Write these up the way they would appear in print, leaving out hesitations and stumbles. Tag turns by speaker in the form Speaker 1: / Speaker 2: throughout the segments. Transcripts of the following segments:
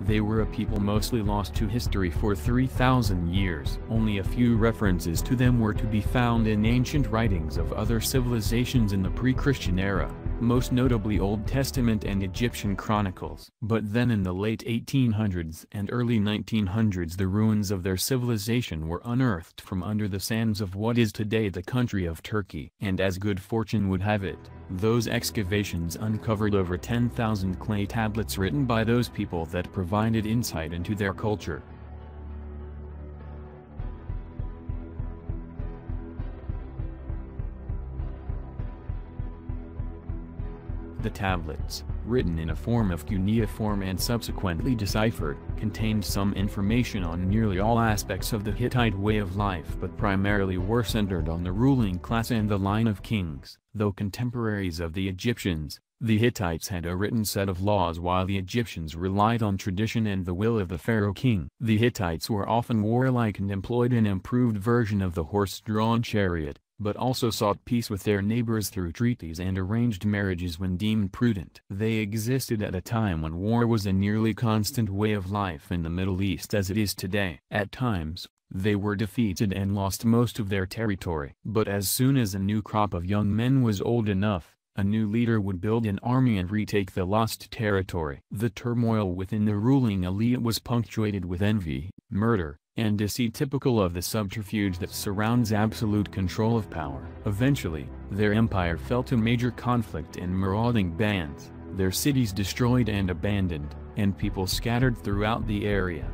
Speaker 1: They were a people mostly lost to history for 3,000 years. Only a few references to them were to be found in ancient writings of other civilizations in the pre-Christian era, most notably Old Testament and Egyptian chronicles. But then in the late 1800s and early 1900s the ruins of their civilization were unearthed from under the sands of what is today the country of Turkey. And as good fortune would have it, those excavations uncovered over 10,000 clay tablets written by those people that provided insight into their culture. The tablets, written in a form of cuneiform and subsequently deciphered, contained some information on nearly all aspects of the Hittite way of life but primarily were centered on the ruling class and the line of kings. Though contemporaries of the Egyptians, the Hittites had a written set of laws while the Egyptians relied on tradition and the will of the pharaoh king. The Hittites were often warlike and employed an improved version of the horse-drawn chariot, but also sought peace with their neighbors through treaties and arranged marriages when deemed prudent. They existed at a time when war was a nearly constant way of life in the Middle East as it is today. At times, they were defeated and lost most of their territory. But as soon as a new crop of young men was old enough, a new leader would build an army and retake the lost territory. The turmoil within the ruling elite was punctuated with envy, murder, and deceit typical of the subterfuge that surrounds absolute control of power. Eventually, their empire fell to major conflict and marauding bands, their cities destroyed and abandoned, and people scattered throughout the area.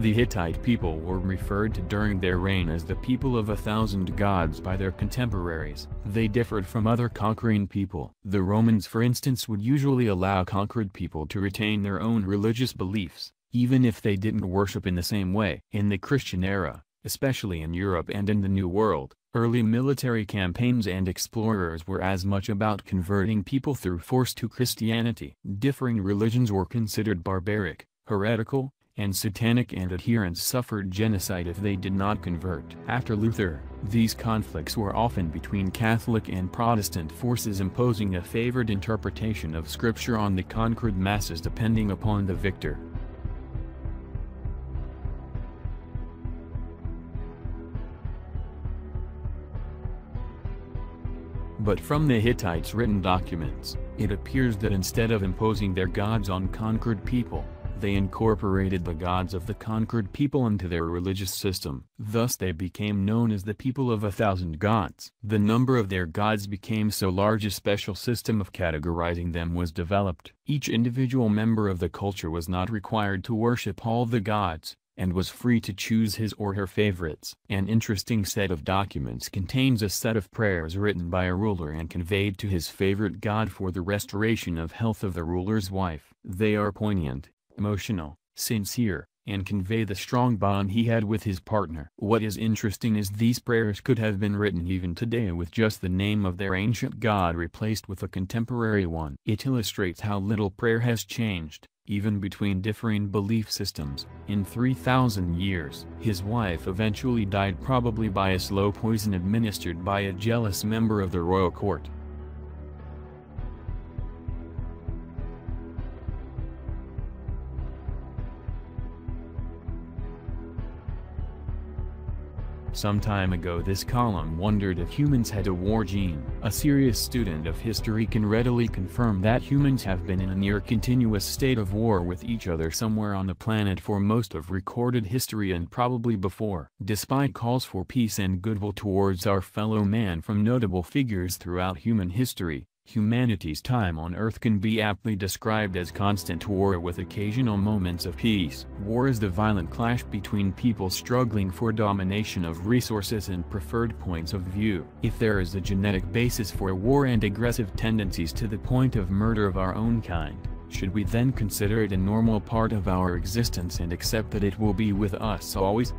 Speaker 1: The Hittite people were referred to during their reign as the people of 1,000 gods by their contemporaries. They differed from other conquering people. The Romans, for instance, would usually allow conquered people to retain their own religious beliefs, even if they didn't worship in the same way. In the Christian era, especially in Europe and in the New World, early military campaigns and explorers were as much about converting people through force to Christianity. Differing religions were considered barbaric, heretical, and satanic, and adherents suffered genocide if they did not convert. After Luther, these conflicts were often between Catholic and Protestant forces imposing a favored interpretation of Scripture on the conquered masses depending upon the victor. But from the Hittites' written documents, it appears that instead of imposing their gods on conquered people, they incorporated the gods of the conquered people into their religious system. Thus they became known as the people of 1,000 gods. The number of their gods became so large a special system of categorizing them was developed. Each individual member of the culture was not required to worship all the gods, and was free to choose his or her favorites. An interesting set of documents contains a set of prayers written by a ruler and conveyed to his favorite god for the restoration of health of the ruler's wife. They are poignant, emotional, sincere, and convey the strong bond he had with his partner. What is interesting is these prayers could have been written even today with just the name of their ancient god replaced with a contemporary one. It illustrates how little prayer has changed, even between differing belief systems. In 3,000 years, his wife eventually died, probably by a slow poison administered by a jealous member of the royal court. Some time ago this column wondered if humans had a war gene. A serious student of history can readily confirm that humans have been in a near continuous state of war with each other somewhere on the planet for most of recorded history and probably before. Despite calls for peace and goodwill towards our fellow man from notable figures throughout human history, humanity's time on Earth can be aptly described as constant war with occasional moments of peace. War is the violent clash between people struggling for domination of resources and preferred points of view. If there is a genetic basis for war and aggressive tendencies to the point of murder of our own kind, should we then consider it a normal part of our existence and accept that it will be with us always?